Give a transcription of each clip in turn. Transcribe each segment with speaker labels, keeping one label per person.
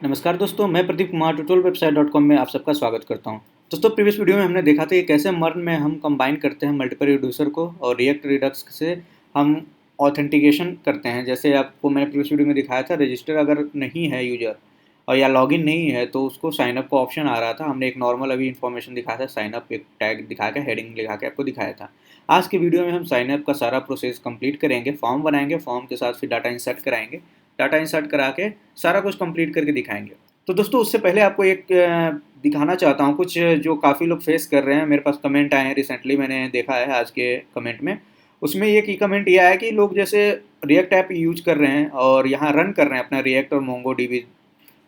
Speaker 1: नमस्कार दोस्तों, मैं प्रदीप कुमार tutorialwebsite.com में आप सबका स्वागत करता हूं। दोस्तों, प्रीवियस वीडियो में हमने देखा था कि कैसे मर्न में हम कंबाइन करते हैं मल्टीपल रिड्यूसर को और रिएक्ट रिडक्स से हम ऑथेंटिकेशन करते हैं। जैसे आपको मैंने प्रीवियस वीडियो में दिखाया था, रजिस्टर अगर नहीं है यूजर और या लॉगिन नहीं है तो उसको साइनअप का ऑप्शन आ रहा था। हमने एक नॉर्मल अभी इन्फॉर्मेशन दिखाया था, साइनअप एक टैग दिखा के, हेडिंग लिखा के आपको दिखाया था। आज के वीडियो में हम साइनअप का सारा प्रोसेस कंप्लीट करेंगे, फॉर्म बनाएंगे, फॉर्म के साथ फिर डाटा इंसर्ट कराएंगे, डाटा इंसर्ट करा के सारा कुछ कंप्लीट करके दिखाएंगे। तो दोस्तों, उससे पहले आपको एक दिखाना चाहता हूँ कुछ जो काफ़ी लोग फेस कर रहे हैं। मेरे पास कमेंट आए हैं रिसेंटली, मैंने देखा है आज के कमेंट में। उसमें एक ही कमेंट ये आया कि लोग जैसे रिएक्ट ऐप यूज कर रहे हैं और यहाँ रन कर रहे हैं अपना रिएक्ट और मोंगो डीबी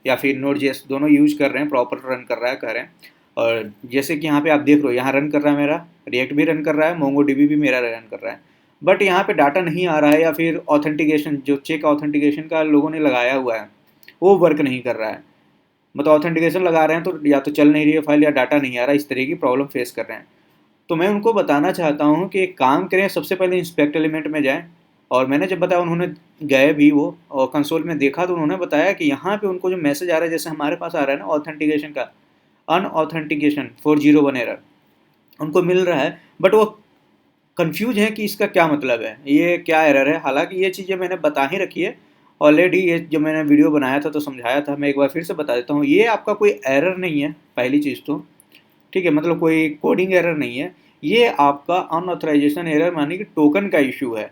Speaker 1: या फिर नोड.जेएस दोनों यूज कर रहे हैं, प्रॉपर रन कर रहा है कह रहे हैं। और जैसे कि यहाँ पे आप देख रहे हो, यहाँ रन कर रहा है मेरा रिएक्ट भी रन कर रहा है, मोंगो डीबी भी मेरा रन कर रहा है, बट यहाँ पे डाटा नहीं आ रहा है या फिर ऑथेंटिकेशन जो चेक ऑथेंटिकेशन का लोगों ने लगाया हुआ है वो वर्क नहीं कर रहा है। मतलब ऑथेंटिकेशन लगा रहे हैं तो या तो चल नहीं रही है फाइल या डाटा नहीं आ रहा, इस तरह की प्रॉब्लम फेस कर रहे हैं। तो मैं उनको बताना चाहता हूँ कि एक काम करें, सबसे पहले इंस्पेक्ट एलिमेंट में जाएं। और मैंने जब बताया, उन्होंने गए भी वो और कंसोल में देखा तो उन्होंने बताया कि यहाँ पे उनको जो मैसेज आ रहा है, जैसे हमारे पास आ रहा है ना ऑथेंटिकेशन का, अनऑथेंटिकेशन 401 एरर उनको मिल रहा है, बट वो कंफ्यूज है कि इसका क्या मतलब है, ये क्या एरर है। हालांकि ये चीज़ें मैंने बता ही रखी है ऑलरेडी, ये जब मैंने वीडियो बनाया था तो समझाया था। मैं एक बार फिर से बता देता हूँ, ये आपका कोई एरर नहीं है पहली चीज़ तो, ठीक है, मतलब कोई कोडिंग एरर नहीं है। ये आपका अनऑथराइजेशन एरर मानी कि टोकन का इशू है।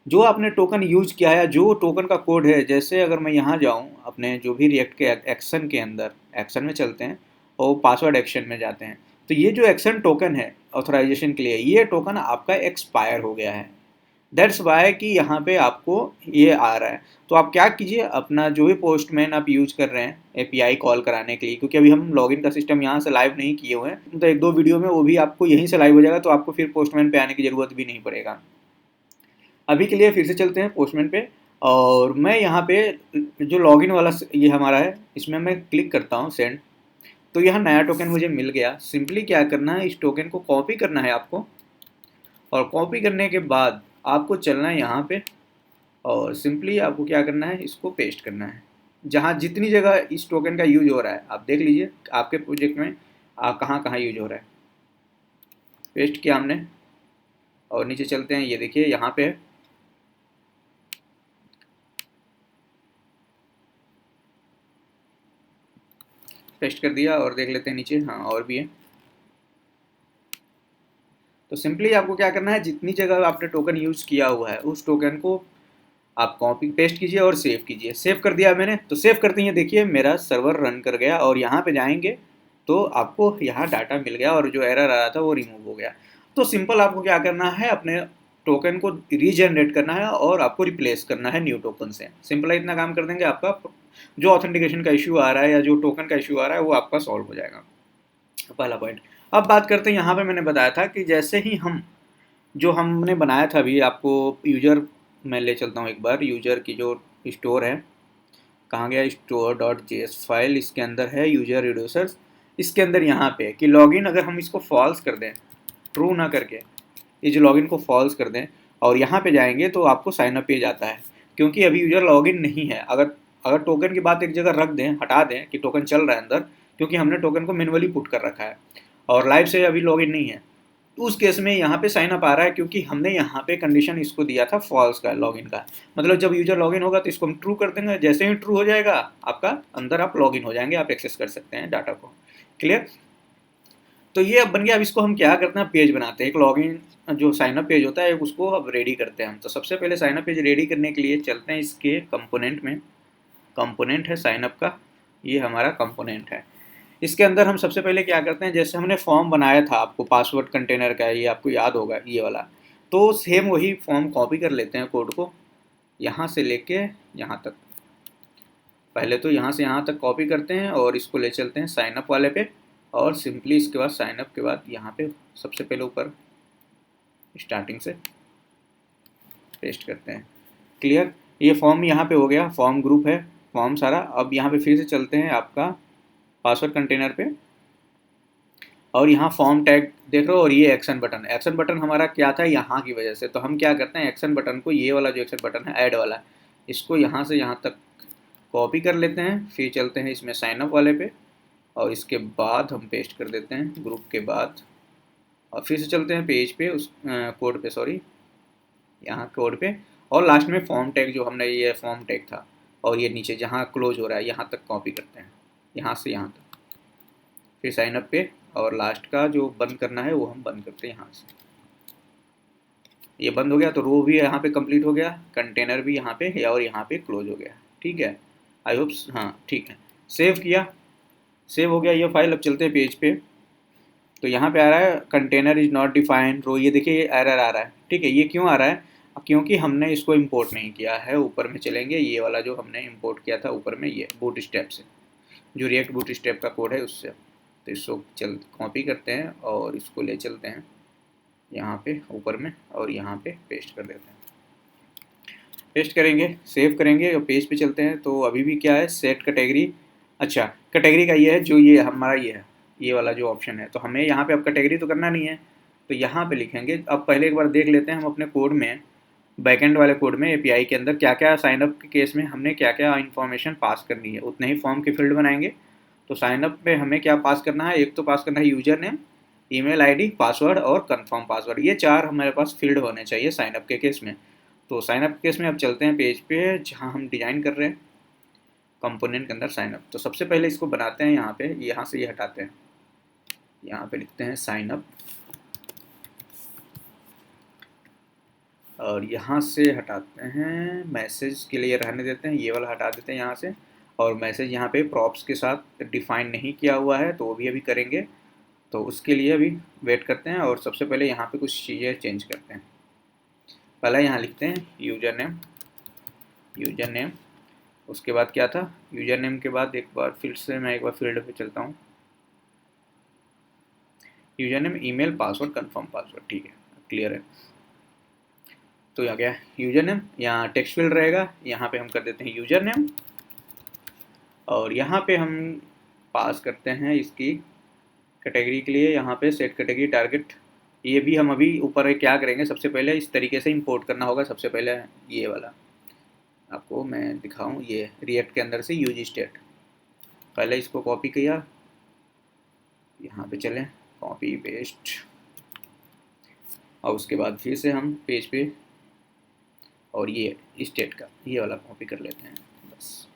Speaker 1: जो आपने टोकन यूज किया है, जो टोकन का कोड है, जैसे अगर मैं यहाँ जाऊँ अपने जो भी रिएक्ट के एक्शन के अंदर, एक्शन में चलते हैं और पासवर्ड एक्शन में जाते हैं, तो ये जो एक्शन टोकन है ऑथराइजेशन के लिए, ये टोकन आपका एक्सपायर हो गया है। दैट्स वाई कि यहाँ पे आपको ये आ रहा है। तो आप क्या कीजिए, अपना जो भी पोस्टमैन आप यूज कर रहे हैं एपीआई कॉल कराने के लिए, क्योंकि अभी हम लॉगिन का सिस्टम यहाँ से लाइव नहीं किए हुए हैं, तो एक दो वीडियो में वो भी आपको यहीं से लाइव हो जाएगा, तो आपको फिर पोस्टमैन पे आने की ज़रूरत भी नहीं पड़ेगा। अभी के लिए फिर से चलते हैं पोस्टमैन पे। और मैं यहाँ पे जो लॉगिन वाला ये हमारा है, इसमें मैं क्लिक करता हूँ सेंड। तो यहाँ नया टोकन मुझे मिल गया। सिंपली क्या करना है, इस टोकन को कॉपी करना है आपको, और कॉपी करने के बाद आपको चलना है यहाँ पे और सिंपली आपको क्या करना है, इसको पेस्ट करना है जहाँ जितनी जगह इस टोकन का यूज हो रहा है। आप देख लीजिए आपके प्रोजेक्ट में कहाँ कहाँ यूज हो रहा है। पेस्ट किया हमने और नीचे चलते हैं, ये देखिए यहाँ पे है। पेस्ट कर दिया और देख लेते हैं नीचे, हाँ और भी है। तो सिंपली आपको क्या करना है, जितनी जगह आपने टोकन यूज किया हुआ है उस टोकन को आप कॉपी पेस्ट कीजिए और सेव कीजिए। सेव कर दिया मैंने, तो सेव करते ही देखिए मेरा सर्वर रन कर गया और यहाँ पे जाएंगे तो आपको यहाँ डाटा मिल गया और जो एरर आ रहा था वो रिमूव हो गया। तो सिंपल आपको क्या करना है, अपने टोकन को रीजनरेट करना है और आपको रिप्लेस करना है न्यू टोकन से। सिंपल इतना काम कर देंगे, आपका जो ऑथेंटिकेशन का इशू आ रहा है या जो टोकन का इशू आ रहा है वो आपका सॉल्व हो जाएगा। पहला पॉइंट। अब बात करते हैं, यहाँ पे मैंने बताया था कि जैसे ही हम जो हमने बनाया था, अभी आपको यूजर मैं ले चलता हूँ एक बार। यूजर की जो स्टोर है, कहाँ गया, स्टोर.जेएस फाइल, इसके अंदर है यूजर रिड्यूसर्स। इसके अंदर यहाँ पे कि लॉगिन अगर हम इसको फॉल्स कर दें, ट्रू ना करके ये जो लॉगिन को फॉल्स कर दें और यहाँ पे जाएंगे तो आपको साइनअप पेज आता है, क्योंकि अभी यूजर लॉगिन नहीं है। अगर अगर टोकन की बात एक जगह रख दें, हटा दें कि टोकन चल रहा है अंदर, क्योंकि हमने टोकन को मैनुअली पुट कर रखा है और लाइव से अभी लॉगिन नहीं है, तो उस केस में यहाँ पे साइन अप आ रहा है, क्योंकि हमने यहाँ पे कंडीशन इसको दिया था फॉल्स का, लॉगिन का। मतलब जब यूजर लॉगिन होगा तो इसको हम ट्रू कर देंगे, जैसे ही ट्रू हो जाएगा आपका अंदर आप लॉगिन हो जाएंगे, आप एक्सेस कर सकते हैं डाटा को। क्लियर। तो ये अब बन गया। अब इसको हम क्या करते हैं, पेज बनाते हैं, एक लॉगिन जो साइनअप पेज होता है उसको अब रेडी करते हैं हम। तो सबसे पहले साइनअप पेज रेडी करने के लिए चलते हैं इसके कंपोनेंट में। कंपोनेंट है साइनअप का, ये हमारा कंपोनेंट है। इसके अंदर हम सबसे पहले क्या करते हैं, जैसे हमने फॉर्म बनाया था आपको पासवर्ड कंटेनर का, ये आपको याद होगा ये वाला, तो सेम वही फॉर्म कॉपी कर लेते हैं कोड को, यहाँ से लेके यहाँ तक। पहले तो यहाँ से यहाँ तक कॉपी करते हैं और इसको ले चलते हैं साइनअप वाले पे, और सिंपली इसके बाद साइनअप के बाद यहाँ पे सबसे पहले ऊपर स्टार्टिंग से पेस्ट करते हैं। क्लियर। ये फॉर्म यहाँ पे हो गया, फॉर्म ग्रुप है फॉर्म सारा। अब यहाँ पे फिर से चलते हैं आपका पासवर्ड कंटेनर पे, और यहाँ फॉर्म टैग देख रहे हो, और ये एक्शन बटन। एक्शन बटन हमारा क्या था यहाँ की वजह से, तो हम क्या करते हैं, एक्शन बटन को, ये वाला जो एक्शन बटन है ऐड वाला, इसको यहाँ से यहाँ तक कॉपी कर लेते हैं, फिर चलते हैं इसमें साइन अप वाले पे और इसके बाद हम पेस्ट कर देते हैं ग्रुप के बाद, और फिर से चलते हैं पेज पे उस कोड पे, सॉरी यहाँ कोड पे, और लास्ट में फॉर्म टैग जो हमने ये फॉर्म टैग था और ये नीचे जहाँ क्लोज हो रहा है यहाँ तक कॉपी करते हैं, यहाँ से यहाँ तक, फिर साइन अप पे, और लास्ट का जो बंद करना है वो हम बंद करते हैं यहाँ से। ये बंद हो गया तो रो भी यहाँ पे कंप्लीट हो गया, कंटेनर भी यहाँ पे और यहाँ पे क्लोज हो गया। ठीक है, आई होप हाँ ठीक है। सेव किया, सेव हो गया ये फाइल। अब चलते हैं पेज पे, तो यहाँ पे आ रहा है कंटेनर इज नॉट डिफाइंड रो, ये देखिए एरर आ रहा है। ठीक है, ये क्यों आ रहा है? क्योंकि हमने इसको इंपोर्ट नहीं किया है। ऊपर में चलेंगे, ये वाला जो हमने इंपोर्ट किया था ऊपर में, ये बूट स्टेप से, जो रिएक्ट बूट स्टेप का कोड है उससे। तो इसको चल कॉपी करते हैं और इसको ले चलते हैं यहाँ पे ऊपर में और यहाँ पे पेस्ट कर देते हैं। पेस्ट करेंगे, सेव करेंगे और पेज पे चलते हैं। तो अभी भी क्या है, सेट कैटेगरी, अच्छा कैटेगरी का ये है जो ये हमारा ये है, ये वाला जो ऑप्शन है। तो हमें यहाँ पे अब कैटेगरी तो करना नहीं है, तो यहाँ पे लिखेंगे। अब पहले एक बार देख लेते हैं हम अपने कोड में, बैकएंड वाले कोड में एपीआई के अंदर क्या क्या साइनअप के केस में हमने क्या क्या इन्फॉर्मेशन पास करनी है। उतने ही फॉर्म की फील्ड बनाएंगे। तो साइनअप में हमें क्या पास करना है, एक तो पास करना है user name, email ID, password और कंफर्म पासवर्ड। ये 4 हमारे पास फील्ड होने चाहिए साइनअप के केस में। तो साइनअप के केस में अब चलते हैं पेज पे जहाँ हम डिज़ाइन कर रहे हैं कंपोनेंट के अंदर साइनअप। तो सबसे पहले इसको बनाते हैं यहाँ पे, यहाँ से ये हटाते हैं, यहाँ पे लिखते हैं साइनअप और यहाँ से हटाते हैं मैसेज के लिए रहने देते हैं, ये वाला हटा देते हैं यहाँ से। और मैसेज यहाँ पे प्रॉप्स के साथ डिफाइन नहीं किया हुआ है तो वो भी अभी करेंगे, तो उसके लिए अभी वेट करते हैं। और सबसे पहले यहाँ पे कुछ चीज़ें चेंज करते हैं। पहले यहाँ लिखते हैं यूजर नेम, उसके बाद क्या था, यूजर नेम के बाद एक बार फिर से मैं एक बार फील्ड पे चलता हूँ, user name, email, password, confirm password. ठीक है, क्लियर है। तो यहाँ क्या यूजर नेम, यहाँ टेक्स्ट फील्ड रहेगा, यहाँ पे हम कर देते हैं यूजर नेम और यहाँ पे हम पास करते हैं इसकी कैटेगरी के लिए, यहाँ पे सेट कैटेगरी टारगेट। ये भी हम अभी ऊपर क्या करेंगे, सबसे पहले इस तरीके से इंपोर्ट करना होगा। सबसे पहले ये वाला आपको मैं दिखाऊं, ये रिएक्ट के अंदर से यूज स्टेट, पहले इसको कॉपी किया, यहाँ पे चलें कॉपी पेस्ट, और उसके बाद फिर से हम पेज पे और ये स्टेट का ये वाला कॉपी कर लेते हैं। बस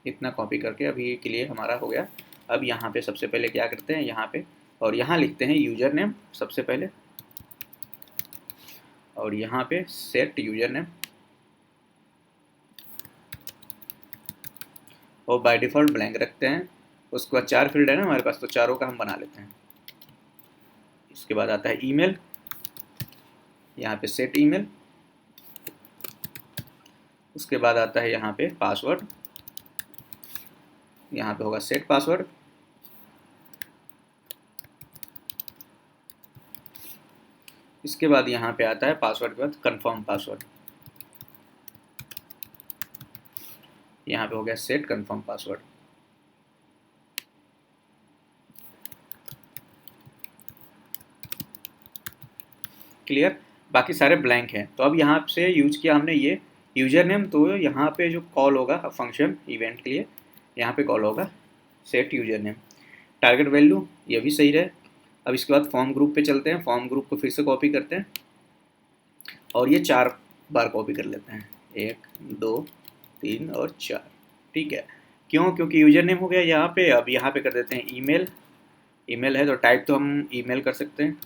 Speaker 1: इतना कॉपी करके अभी के लिए हमारा हो गया। अब यहाँ पे सबसे पहले क्या करते हैं, यहाँ पे और यहाँ लिखते हैं यूजर नेम सबसे पहले, और यहाँ पे सेट यूजर नेम, और बाय डिफ़ॉल्ट ब्लैंक रखते हैं। उसके बाद 4 फील्ड है ना हमारे पास, तो चारों का हम बना लेते हैं। इसके बाद आता है ईमेल, यहाँ पे सेट ईमेल, उसके बाद आता है यहाँ पे पासवर्ड, यहाँ पे होगा सेट पासवर्ड, इसके बाद यहाँ पे आता है पासवर्ड के बाद कंफर्म पासवर्ड, यहाँ पे हो गया सेट कंफर्म पासवर्ड। क्लियर, बाकी सारे ब्लैंक हैं। तो अब यहाँ से यूज किया हमने ये यूजर नेम, तो यहाँ पे जो कॉल होगा फंक्शन इवेंट के लिए, यहाँ पे कॉल होगा set user name. Target value ये भी सही रहे। अब इसके बाद फॉर्म ग्रुप पे चलते हैं, फॉर्म ग्रुप को फिर से कॉपी करते हैं और ये 4 बार कॉपी कर लेते हैं, 1 2 3 और 4। ठीक है, क्यों, क्योंकि यूजर नेम हो गया यहाँ पे। अब यहाँ पे कर देते हैं ईमेल, ईमेल है तो टाइप तो हम ईमेल कर सकते हैं,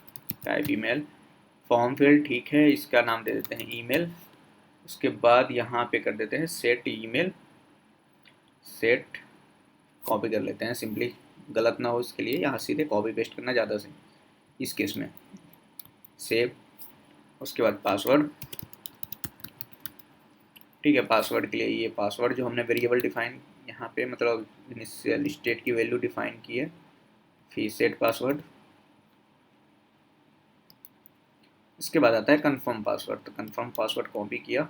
Speaker 1: टाइप ईमेल, फॉर्म फील्ड ठीक है, इसका नाम दे देते हैं ईमेल। उसके बाद यहाँ पे कर देते हैं सेट ईमेल, सेट कॉपी कर लेते हैं, सिंपली गलत ना हो इसके लिए यहाँ सीधे कॉपी पेस्ट करना ज़्यादा सही इस केस में। सेव, उसके बाद पासवर्ड, ठीक है, पासवर्ड के लिए ये पासवर्ड जो हमने वेरिएबल डिफाइन यहाँ पे मतलब इनिशियल स्टेट की वैल्यू डिफाइन की है, फिर सेट पासवर्ड। इसके बाद आता है कंफर्म पासवर्ड, तो कंफर्म पासवर्ड कॉपी किया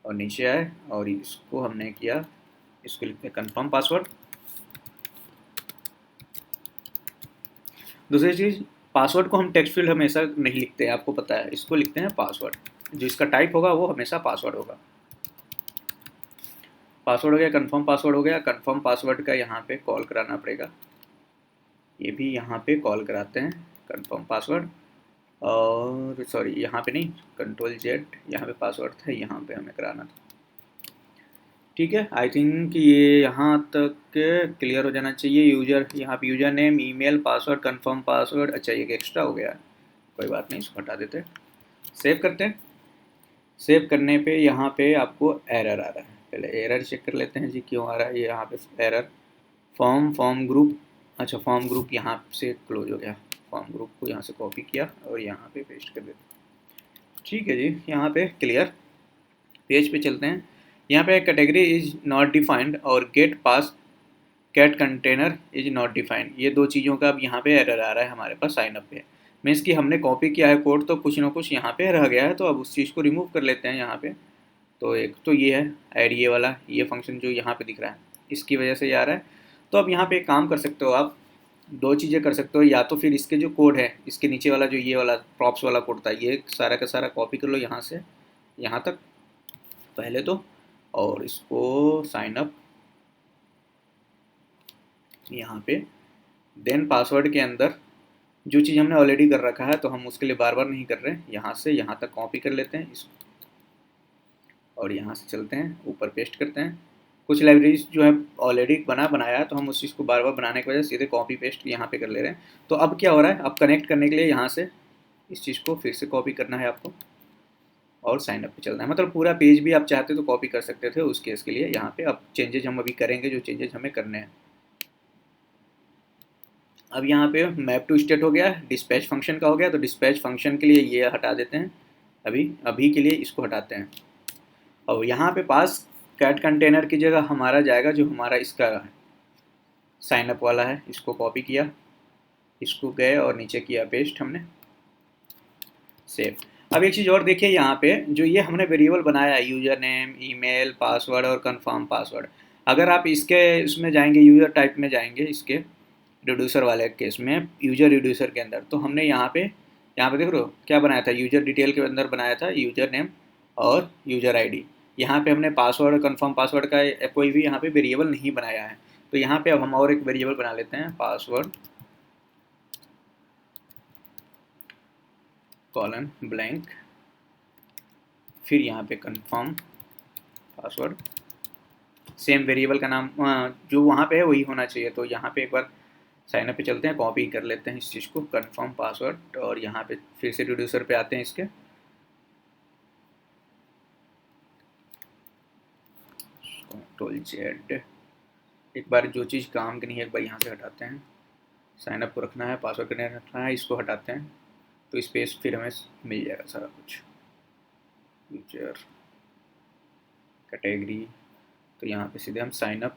Speaker 1: और नीचे आए और इसको हमने किया, इसको लिखते हैं कंफर्म पासवर्ड। दूसरी चीज़, पासवर्ड को हम टेक्स्ट फील्ड हमेशा नहीं लिखते हैं, आपको पता है, इसको लिखते हैं पासवर्ड, जो इसका टाइप होगा वो हमेशा पासवर्ड होगा। पासवर्ड हो गया, कंफर्म पासवर्ड हो गया। कंफर्म पासवर्ड का यहाँ पे कॉल कराना पड़ेगा, ये भी यहाँ पे कॉल कराते हैं कंफर्म पासवर्ड। और सॉरी यहाँ पे नहीं, कंट्रोल जेड, यहाँ पे पासवर्ड था, यहाँ पे हमें कराना था। ठीक है, आई थिंक ये यहाँ तक क्लियर हो जाना चाहिए। यूजर, यहाँ पे user name, email, password, confirm password. अच्छा ये एक्स्ट्रा हो गया, कोई बात नहीं, इसको हटा देते हैं, सेव करते हैं। सेव करने पे यहाँ पे आपको एरर आ रहा है, पहले एरर चेक कर लेते हैं जी क्यों आ रहा है। ये यहाँ पे एरर, फॉर्म ग्रुप, अच्छा फॉर्म ग्रुप यहाँ से क्लोज हो गया। फॉर्म ग्रुप को यहाँ से कॉपी किया और यहाँ पे पेस्ट कर देते। ठीक है जी, यहाँ पे क्लियर। पेज पे चलते हैं, यहाँ पे कैटेगरी इज नॉट डिफाइंड और get pass cat container is not defined, ये दो चीज़ों का अब यहाँ पे एरर आ रहा है हमारे पास साइन अप पे। मीन्स कि हमने कॉपी किया है कोड तो कुछ ना कुछ यहाँ पे रह गया है, तो अब उस चीज़ को रिमूव कर लेते हैं यहाँ पे। तो एक तो ये है ऐड, ये वाला ये फंक्शन जो यहाँ पे दिख रहा है इसकी वजह से ये आ रहा है। तो अब यहाँ पे एक काम कर सकते हो आप, दो चीज़ें कर सकते हो, या तो फिर इसके जो कोड है इसके नीचे वाला जो ये वाला प्रॉप्स वाला कोड था, ये सारा का सारा कॉपी कर लो यहाँ से यहाँ तक पहले तो, और इसको साइन अप यहाँ पे, देन पासवर्ड के अंदर जो चीज़ हमने ऑलरेडी कर रखा है तो हम उसके लिए बार बार नहीं कर रहे हैं, यहाँ से यहाँ तक कॉपी कर लेते हैं इसको और यहाँ से चलते हैं ऊपर पेस्ट करते हैं। कुछ लाइब्रेरीज जो है ऑलरेडी बनाया है तो हम उस चीज़ को बार बार बनाने की वजह से सीधे कॉपी पेस्ट यहाँ पे कर ले रहे हैं। तो अब क्या हो रहा है, अब कनेक्ट करने के लिए यहाँ से इस चीज़ को फिर से कॉपी करना है आपको और साइन अप पे चलना है। मतलब पूरा पेज भी आप चाहते तो कॉपी कर सकते थे उस केस के लिए। यहाँ पे अब चेंजेज हम अभी करेंगे, जो चेंजेज हमें करने हैं। अब यहाँ पे मैप टू स्टेट हो गया, डिस्पैच फंक्शन का हो गया, तो डिस्पैच फंक्शन के लिए ये हटा देते हैं, अभी के लिए इसको हटाते हैं। और यहाँ पे पास कैट कंटेनर की जगह हमारा जाएगा जो हमारा इसका साइन अप वाला है, इसको कॉपी किया, इसको गए और नीचे किया पेस्ट हमने, सेव। अब एक चीज़ और देखिए, यहाँ पे जो ये हमने वेरिएबल बनाया है यूजर नेम, ईमेल, पासवर्ड और कंफर्म पासवर्ड, अगर आप इसके इसमें जाएंगे यूज़र टाइप में जाएंगे, इसके रिड्यूसर वाले केस में यूजर रिड्यूसर के अंदर, तो हमने यहाँ पे देख रहे हो क्या बनाया था, यूजर डिटेल के अंदर बनाया था यूजर नेम और यूजर आईडी। यहाँ पे हमने पासवर्ड और कंफर्म पासवर्ड का कोई भी यहाँ पे वेरिएबल नहीं बनाया है। तो यहाँ पे अब हम और एक वेरिएबल बना लेते हैं, पासवर्ड कॉलन ब्लैंक, फिर यहाँ पे कंफर्म पासवर्ड, सेम वेरिएबल का नाम जो वहाँ पे है वही होना चाहिए। तो यहाँ पे एक बार साइन अप पे चलते हैं, कॉपी कर लेते हैं इस चीज़ को, कंफर्म पासवर्ड, और यहाँ पे फिर से रिड्यूसर पे आते हैं इसके, कंट्रोल जेड, एक बार जो चीज़ काम की नहीं है एक बार यहाँ से हटाते हैं। साइन अप को रखना है, पासवर्ड करने रखना है, इसको हटाते हैं तो स्पेस फिर हमें मिल जाएगा सारा कुछ। यूजर कैटेगरी, तो यहाँ पे सीधे हम साइन अप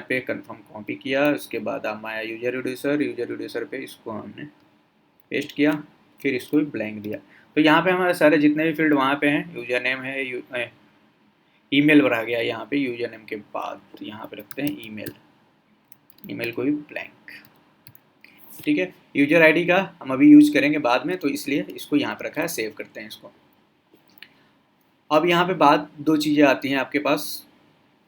Speaker 1: पे कंफर्म कॉपी किया, उसके बाद हम आया यूजर रिड्यूसर पे इसको हमने पेस्ट किया, फिर इसको भी ब्लैंक दिया। तो यहाँ पे हमारे सारे जितने भी फील्ड वहाँ पे हैं, यूजर नेम है, ईमेल भरा गया यहाँ पे यूजर नेम के बाद, तो यहाँ पे रखते हैं ईमेल को भी ब्लैंक। ठीक है, यूजर आईडी का हम अभी यूज करेंगे बाद में, तो इसलिए इसको यहाँ पे रखा है, सेव करते हैं इसको। अब यहाँ पे बाद दो चीज़ें आती हैं आपके पास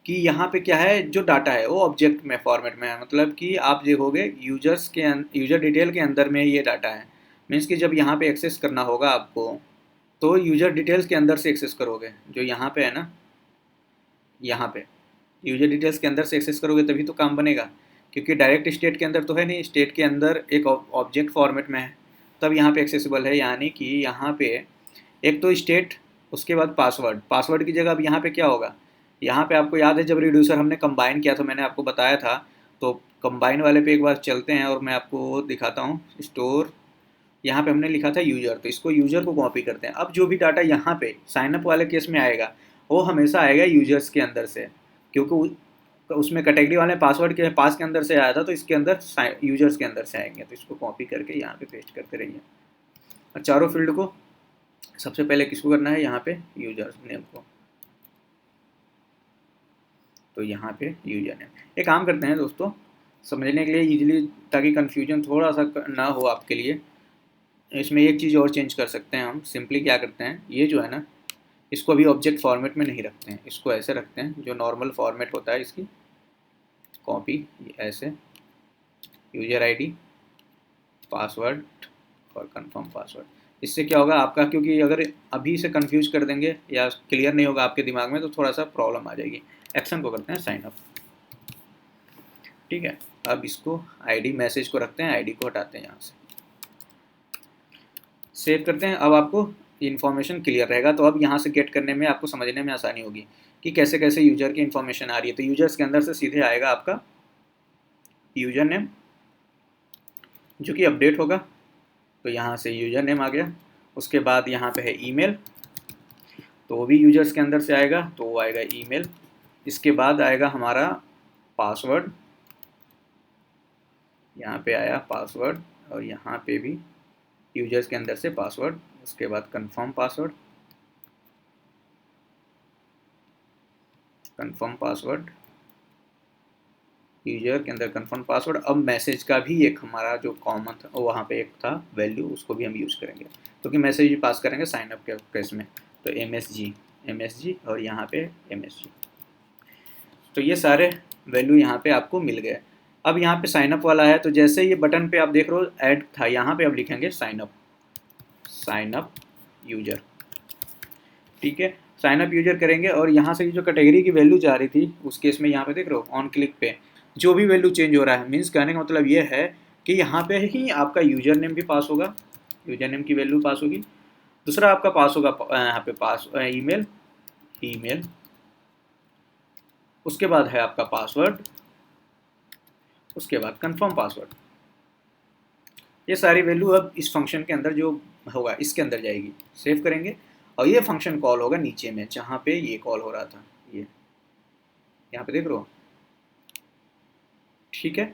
Speaker 1: कि यहाँ पे क्या है, जो डाटा है वो ऑब्जेक्ट में फॉर्मेट में है, मतलब कि आप देखोगे यूजर डिटेल के अंदर में ये डाटा है। मीन्स कि जब यहाँ पे एक्सेस करना होगा आपको तो यूजर डिटेल्स के अंदर से एक्सेस करोगे, जो यहाँ पे है ना, यहाँ पे यूजर डिटेल्स के अंदर से एक्सेस करोगे तभी तो काम बनेगा, क्योंकि डायरेक्ट स्टेट के अंदर तो है नहीं, स्टेट के अंदर एक ऑब्जेक्ट फॉर्मेट में है, तब यहाँ पे एक्सेसिबल है। यानी कि यहाँ पे एक तो स्टेट, उसके बाद पासवर्ड की जगह अब यहाँ पे क्या होगा, यहाँ पे आपको याद है जब रिड्यूसर हमने कंबाइन किया तो मैंने आपको बताया था, तो कंबाइन वाले पे एक बार चलते हैं और मैं आपको दिखाता हूँ। स्टोर, यहाँ पे हमने लिखा था यूजर, तो इसको यूजर को कॉपी करते हैं। अब जो भी डाटा यहाँ पे साइनअप वाले केस में आएगा वो हमेशा आएगा यूजर्स के अंदर से, क्योंकि उसमें कैटेगरी वाले पासवर्ड के पास के अंदर से आया था, तो इसके अंदर यूजर्स के अंदर से आएंगे। तो इसको कॉपी करके यहाँ पे पेस्ट करते रहिए। और चारों फील्ड को सबसे पहले किसको करना है, यहाँ पे यूजर नेम को, तो यहाँ पे यूजर नेम। एक काम करते हैं दोस्तों, समझने के लिए इजीली, ताकि कन्फ्यूजन थोड़ा सा ना हो आपके लिए, इसमें एक चीज़ और चेंज कर सकते हैं हम। सिंपली क्या करते हैं, ये जो है ना, इसको अभी ऑब्जेक्ट फॉर्मेट में नहीं रखते हैं, इसको ऐसे रखते हैं जो नॉर्मल फॉर्मेट होता है इसकी, कॉपी ऐसे, यूजर आईडी, पासवर्ड और कंफर्म पासवर्ड। इससे क्या होगा आपका, क्योंकि अगर अभी से कंफ्यूज कर देंगे या क्लियर नहीं होगा आपके दिमाग में तो थोड़ा सा प्रॉब्लम आ जाएगी। एक्शन को करते हैं साइन अप, ठीक है। अब इसको आईडी मैसेज को रखते हैं, आईडी को हटाते हैं यहाँ से, सेव करते हैं। अब आपको इन्फॉर्मेशन क्लियर रहेगा, तो अब यहाँ से गेट करने में आपको समझने में आसानी होगी कि कैसे कैसे यूजर की इन्फॉर्मेशन आ रही है। तो यूजर्स के अंदर से सीधे आएगा आपका यूजर नेम जो कि अपडेट होगा, तो यहाँ से यूजर नेम आ गया। उसके बाद यहाँ पे है ईमेल, तो वो भी यूजर्स के अंदर से आएगा, तो वो आएगा ईमेल। इसके बाद आएगा हमारा पासवर्ड, यहाँ पे आया पासवर्ड, और यहाँ पे भी यूजर्स के अंदर से पासवर्ड। उसके बाद confirm password, confirm password, user के अंदर कंफर्म पासवर्ड। अब मैसेज का भी एक हमारा जो कॉमन था वहाँ पे एक था वैल्यू, उसको भी हम यूज़ करेंगे, क्योंकि मैसेज भी पास करेंगे साइन अप के केस में। तो MSG और यहाँ पे MSG, तो ये सारे वैल्यू यहाँ पे आपको मिल गए। अब यहाँ पे साइन अप वाला है, तो जैसे ये बटन पे आप देख रहे हो ऐड था, यहाँ पे अब लिखेंगे साइन अप यूजर, ठीक है। साइन अप यूजर करेंगे और यहाँ से जो कैटेगरी की वैल्यू जा रही थी उस केस में यहाँ पे देख रहे हो ऑन क्लिक पे जो भी वैल्यू चेंज हो रहा है, मीन्स कहने का मतलब ये है कि यहाँ पे ही आपका यूजर नेम भी पास होगा, यूजर नेम की वैल्यू पास होगी। दूसरा आपका पास होगा यहाँ पे पास ईमेल, उसके बाद है आपका पासवर्ड, उसके बाद कंफर्म पासवर्ड। ये सारी वैल्यू अब इस फंक्शन के अंदर जो होगा इसके अंदर जाएगी, सेव करेंगे और ये फंक्शन कॉल होगा नीचे में जहाँ पे ये कॉल हो रहा था, ये यहाँ पे देख रहे हो, ठीक है।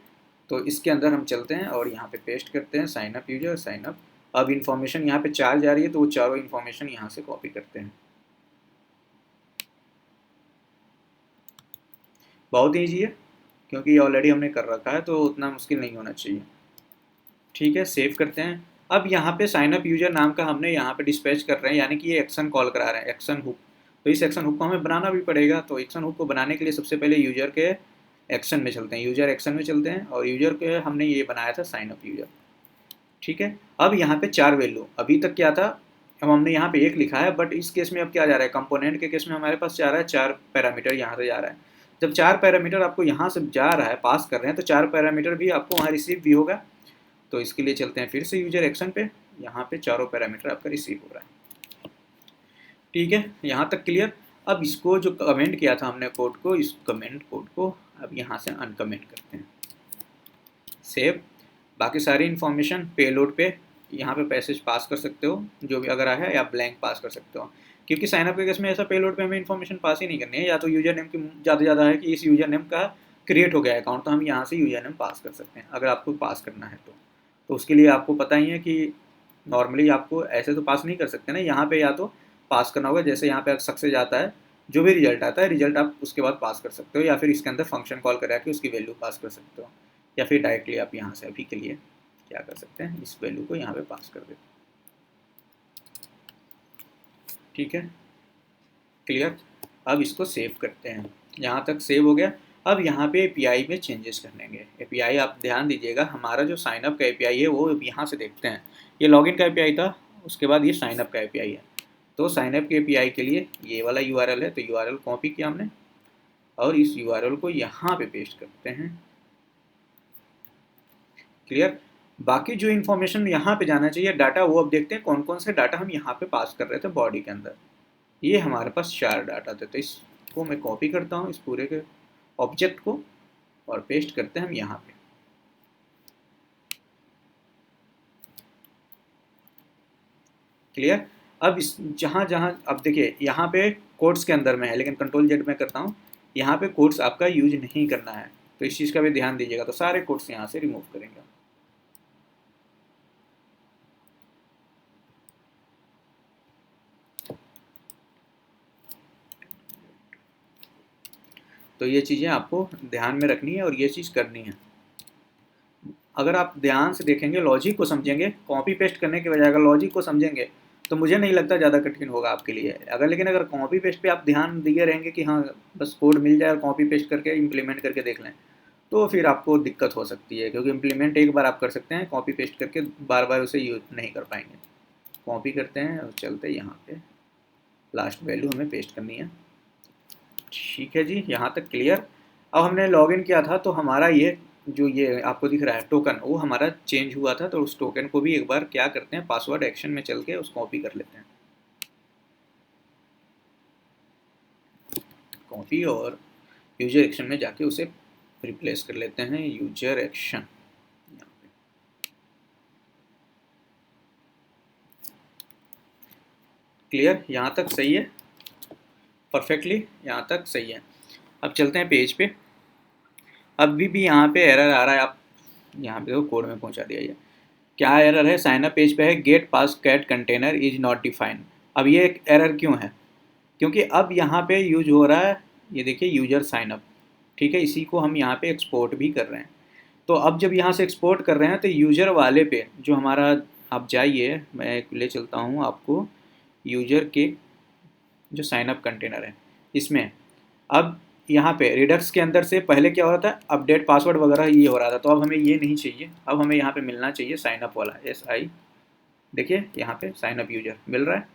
Speaker 1: तो इसके अंदर हम चलते हैं और यहाँ पे पेस्ट करते हैं sign up user, sign up. अब इन्फॉर्मेशन यहाँ पे 4 जा रही है, तो वो चारों इन्फॉर्मेशन यहाँ से कॉपी करते हैं। बहुत ईजी है, क्योंकि ये ऑलरेडी हमने कर रखा है, तो उतना मुश्किल नहीं होना चाहिए, ठीक है। सेव करते हैं। अब यहाँ पे साइन अप यूजर नाम का हमने यहाँ पे डिस्पैच कर रहे हैं, यानी कि ये एक्शन कॉल करा रहे हैं, एक्शन हुक। तो इस एक्शन हुक को हमें बनाना भी पड़ेगा, तो एक्शन हुक को बनाने के लिए सबसे पहले यूजर के एक्शन में चलते हैं, यूजर एक्शन में चलते हैं, और यूजर के हमने ये बनाया था साइन अप यूजर, ठीक है। अब यहाँ पे 4 वैल्यू, अभी तक क्या था, अब हमने यहाँ पे 1 लिखा है, बट इस केस में अब क्या जा रहा है, कंपोनेंट के केस में हमारे पास जा रहा है 4 पैरामीटर यहाँ से जा रहा है। जब 4 पैरामीटर आपको यहाँ से जा रहा है, पास कर रहे हैं, तो 4 पैरामीटर भी आपको वहाँ रिसीव भी होगा। तो इसके लिए चलते हैं फिर से यूजर एक्शन पे, यहाँ पे चारों पैरामीटर आपका रिसीव हो रहा है, ठीक है। यहाँ तक क्लियर। अब इसको जो कमेंट किया था हमने कोड को, इस कमेंट कोड को अब यहाँ से अनकमेंट करते हैं, सेव। बाकी सारी इन्फॉर्मेशन पेलोड पे यहाँ पे पैसेज पास कर सकते हो जो भी अगर है, या ब्लैंक पास कर सकते हो, क्योंकि साइन अप के केस में ऐसा पेलोड पे हमें इन्फॉर्मेशन पास ही नहीं करनी है। या तो यूजर नेम की ज़्यादा है कि इस यूजर नेम का क्रिएट हो गया अकाउंट, तो हम यहाँ से यूजर नेम पास कर सकते हैं अगर आपको पास करना है तो उसके लिए आपको पता ही है कि नॉर्मली आपको ऐसे तो पास नहीं कर सकते ना, यहाँ पे या तो पास करना होगा, जैसे यहाँ पे सक्सेस आता है, जो भी रिजल्ट आता है रिजल्ट आप उसके बाद पास कर सकते हो, या फिर इसके अंदर फंक्शन कॉल करा के उसकी वैल्यू पास कर सकते हो, या फिर डायरेक्टली आप यहाँ से अभी के लिए क्या कर सकते हैं, इस वैल्यू को यहाँ पे पास कर देते हैं, ठीक है, क्लियर। अब इसको सेव करते हैं, यहाँ तक सेव हो गया। अब यहाँ पे API में चेंजेस करेंगे। API आप ध्यान दीजिएगा, हमारा जो साइनअप का API है वो यहाँ से देखते हैं, ये लॉगिन का API था, उसके बाद ये साइनअप का API है। तो साइनअप के API के लिए ये वाला URL है, तो URL कॉपी किया हमने और इस URL को यहाँ पे पेस्ट करते हैं, क्लियर। बाकी जो इन्फॉर्मेशन यहाँ पे जाना चाहिए डाटा, वो अब देखते हैं कौन कौन से डाटा हम यहाँ पे पास कर रहे थे बॉडी के अंदर। ये हमारे पास 4 डाटा थे, तो इसको मैं कॉपी करता हूँ इस पूरे के ऑब्जेक्ट को और पेस्ट करते हैं हम यहाँ पे, क्लियर। अब इस जहाँ अब देखिए यहाँ पे कोड्स के अंदर में है, लेकिन Ctrl+Z में करता हूँ, यहाँ पे कोड्स आपका यूज नहीं करना है, तो इस चीज़ का भी ध्यान दीजिएगा। तो सारे कोड्स यहाँ से रिमूव करेंगे। तो ये चीज़ें आपको ध्यान में रखनी है और ये चीज़ करनी है। अगर आप ध्यान से देखेंगे, लॉजिक को समझेंगे, कॉपी पेस्ट करने के बजाय अगर लॉजिक को समझेंगे तो मुझे नहीं लगता ज़्यादा कठिन होगा आपके लिए। अगर कॉपी पेस्ट पे आप ध्यान दिए रहेंगे कि हाँ बस कोड मिल जाए और कॉपी पेस्ट करके इम्प्लीमेंट करके देख लें, तो फिर आपको दिक्कत हो सकती है, क्योंकि इम्प्लीमेंट एक बार आप कर सकते हैं, कॉपी पेस्ट करके बार बार उसे यूज नहीं कर पाएंगे। कॉपी करते हैं और चलते हैं यहाँ पे, लास्ट वैल्यू हमें पेस्ट करनी है। ठीक है जी, यहाँ तक क्लियर। अब हमने लॉगिन किया था तो हमारा ये जो ये आपको दिख रहा है टोकन, वो हमारा चेंज हुआ था, तो उस टोकन को भी एक बार क्या करते हैं, पासवर्ड एक्शन में चल के उसको कॉपी कर लेते हैं। कॉपी और यूजर एक्शन में जाके उसे रिप्लेस कर लेते हैं, यूजर एक्शन। क्लियर, यहाँ तक सही है, परफेक्टली यहाँ तक सही है। अब चलते हैं पेज पे। अभी भी यहाँ पे एरर आ रहा है, आप यहाँ पे देखो कोड में पहुँचा दिया ये। क्या एरर है, साइन अप पेज पे है get pass cat container is not defined. अब ये एक एरर क्यों है, क्योंकि अब यहाँ पे यूज हो रहा है, ये देखिए यूजर साइन अप, ठीक है, इसी को हम यहाँ पे एक्सपोर्ट भी कर रहे हैं। तो अब जब यहाँ से एक्सपोर्ट कर रहे हैं तो यूजर वाले पे जो हमारा, आप जाइए मैं ले चलता हूँ आपको यूजर के जो साइन अप कंटेनर है इसमें। अब यहाँ पे रिडक्स के अंदर से पहले क्या हो रहा था, अपडेट पासवर्ड वगैरह ये हो रहा था, तो अब हमें ये नहीं चाहिए। अब हमें यहाँ पे मिलना चाहिए साइन अप वाला, SI, देखिए यहाँ पे साइन अप यूजर मिल रहा है,